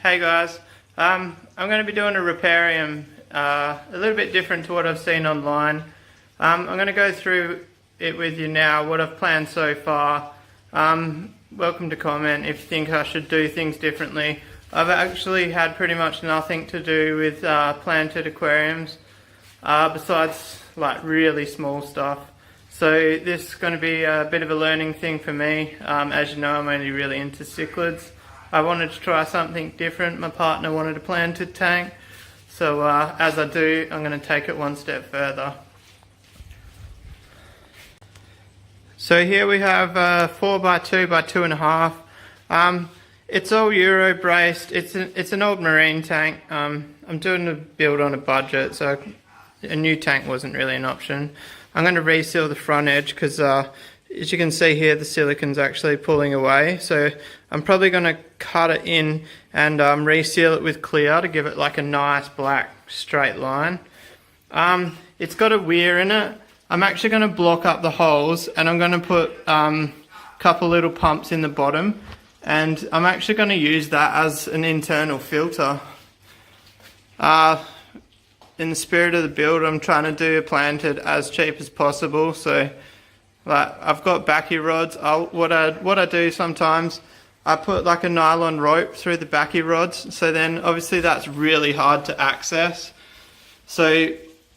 Hey guys, I'm going to be doing a Riparium, a little bit different to what I've seen online. I'm going to go through it with you now, what I've planned so far. Welcome to comment if you think I should do things differently. I've actually had pretty much nothing to do with planted aquariums, besides like really small stuff. So this is going to be a bit of a learning thing for me. As you know, I'm only really into cichlids. I wanted to try something different. My partner wanted a planted tank. So as I do, I'm going to take it one step further. So here we have 4x2 by 2.5. It's all Euro braced. It's an old marine tank. I'm doing a build on a budget, so a new tank wasn't really an option. I'm going to reseal the front edge because as you can see here, the silicon's actually pulling away. So I'm probably going to cut it in and reseal it with clear to give it like a nice black straight line. It's got a weir in it. I'm actually going to block up the holes and I'm going to put a couple little pumps in the bottom, and I'm actually going to use that as an internal filter. In the spirit of the build, I'm trying to do a planted as cheap as possible. So like I've got backy rods. What I do sometimes, I put like a nylon rope through the backy rods. So then obviously that's really hard to access. So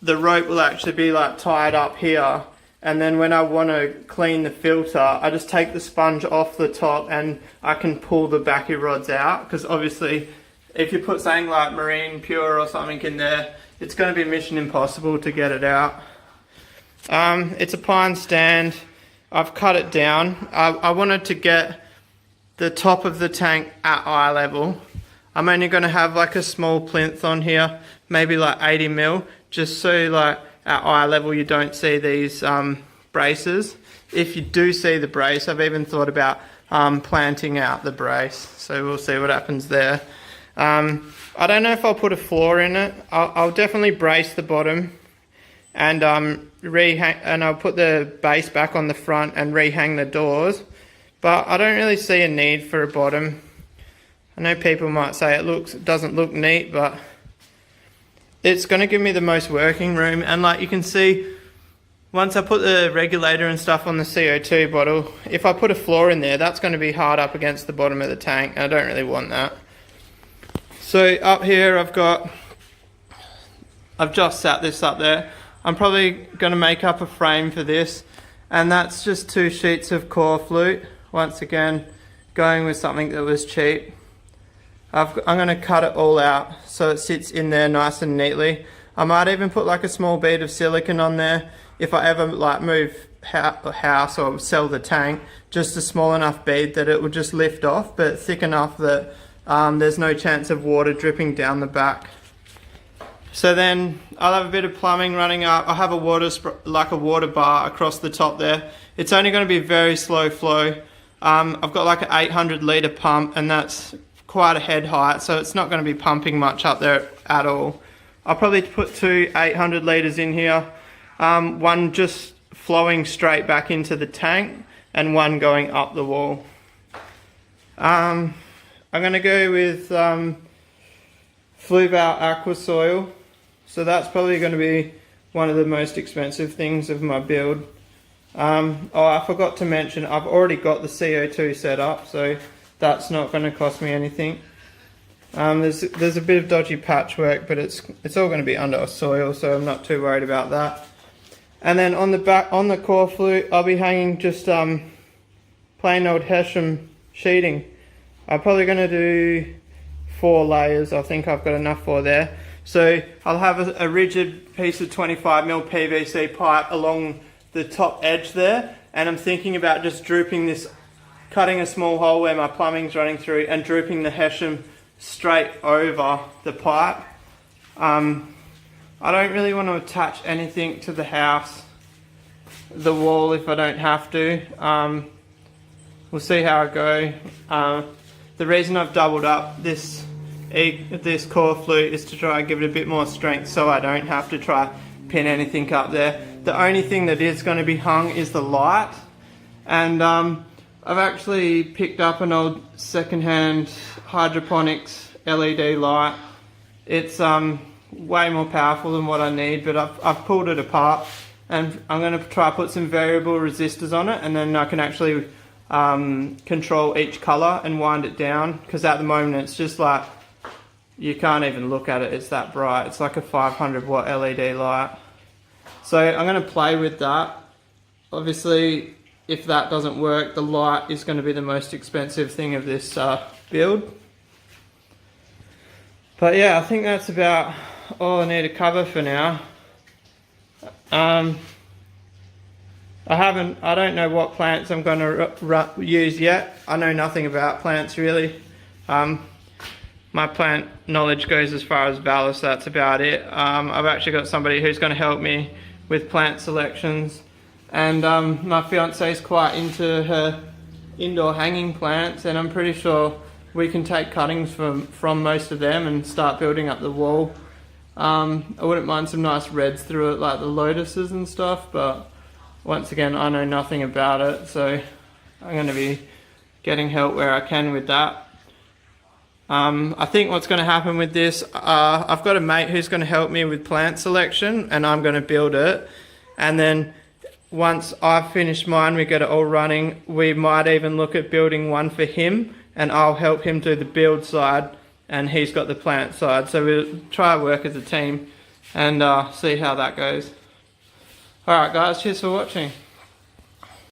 the rope will actually be like tied up here. And then when I want to clean the filter, I just take the sponge off the top and I can pull the backy rods out. Because obviously if you put something like Marine Pure or something in there, it's going to be mission impossible to get it out. It's a pine stand. I've cut it down. I wanted to get the top of the tank at eye level. I'm only going to have like a small plinth on here, maybe like 80 mil, just so like at eye level you don't see these braces. If you do see the brace, I've even thought about planting out the brace, so we'll see what happens there. I don't know if I'll put a floor in it. I'll definitely brace the bottom and I'll put the base back on the front and rehang the doors. But I don't really see a need for a bottom. I know people might say it doesn't look neat, but it's going to give me the most working room. And like you can see, once I put the regulator and stuff on the CO2 bottle, if I put a floor in there, that's going to be hard up against the bottom of the tank, and I don't really want that. So up here I've just sat this up there. I'm probably going to make up a frame for this, and that's just 2 sheets of core flute. Once again, going with something that was cheap. I'm going to cut it all out so it sits in there nice and neatly. I might even put like a small bead of silicone on there if I ever like move house or sell the tank. Just a small enough bead that it will just lift off, but thick enough that there's no chance of water dripping down the back. So then I'll have a bit of plumbing running up. I'll have a water bar across the top there. It's only going to be very slow flow. I've got like an 800 litre pump, and that's quite a head height, so it's not going to be pumping much up there at all. I'll probably put 2 800 litres in here, one just flowing straight back into the tank and one going up the wall. I'm going to go with Fluval Aqua Soil. So that's probably going to be one of the most expensive things of my build. Oh, I forgot to mention, I've already got the CO2 set up, so that's not going to cost me anything. There's a bit of dodgy patchwork, but it's all going to be under soil, so I'm not too worried about that. And then on the back, on the core flute, I'll be hanging just plain old Hessian sheeting. I'm probably going to do 4 layers. I think I've got enough for there. So I'll have a rigid piece of 25mm PVC pipe along the top edge there, and I'm thinking about just cutting a small hole where my plumbing's running through and drooping the Hessian straight over the pipe. I don't really want to attach anything to the house, the wall, if I don't have to. We'll see how I go. The reason I've doubled up this core flute is to try and give it a bit more strength so I don't have to try pin anything up there. The only thing that is going to be hung is the light, and I've actually picked up an old secondhand hydroponics LED light. It's way more powerful than what I need, but I've pulled it apart, and I'm going to try put some variable resistors on it, and then I can actually control each color and wind it down, because at the moment it's just like, you can't even look at it, it's that bright. It's like a 500 watt LED light. So I'm going to play with that. Obviously, if that doesn't work, the light is going to be the most expensive thing of this build. But yeah, I think that's about all I need to cover for now. I don't know what plants I'm going to use yet. I know nothing about plants really. My plant knowledge goes as far as Vallis, that's about it. I've actually got somebody who's going to help me with plant selections, and my fiance is quite into her indoor hanging plants, and I'm pretty sure we can take cuttings from most of them and start building up the wall. I wouldn't mind some nice reds through it, like the lotuses and stuff, but once again, I know nothing about it, so I'm going to be getting help where I can with that. I think what's going to happen with this, I've got a mate who's going to help me with plant selection, and I'm going to build it, and then once I've finished mine, we get it all running, we might even look at building one for him, and I'll help him do the build side, and he's got the plant side. So we'll try to work as a team and see how that goes. Alright guys, cheers for watching.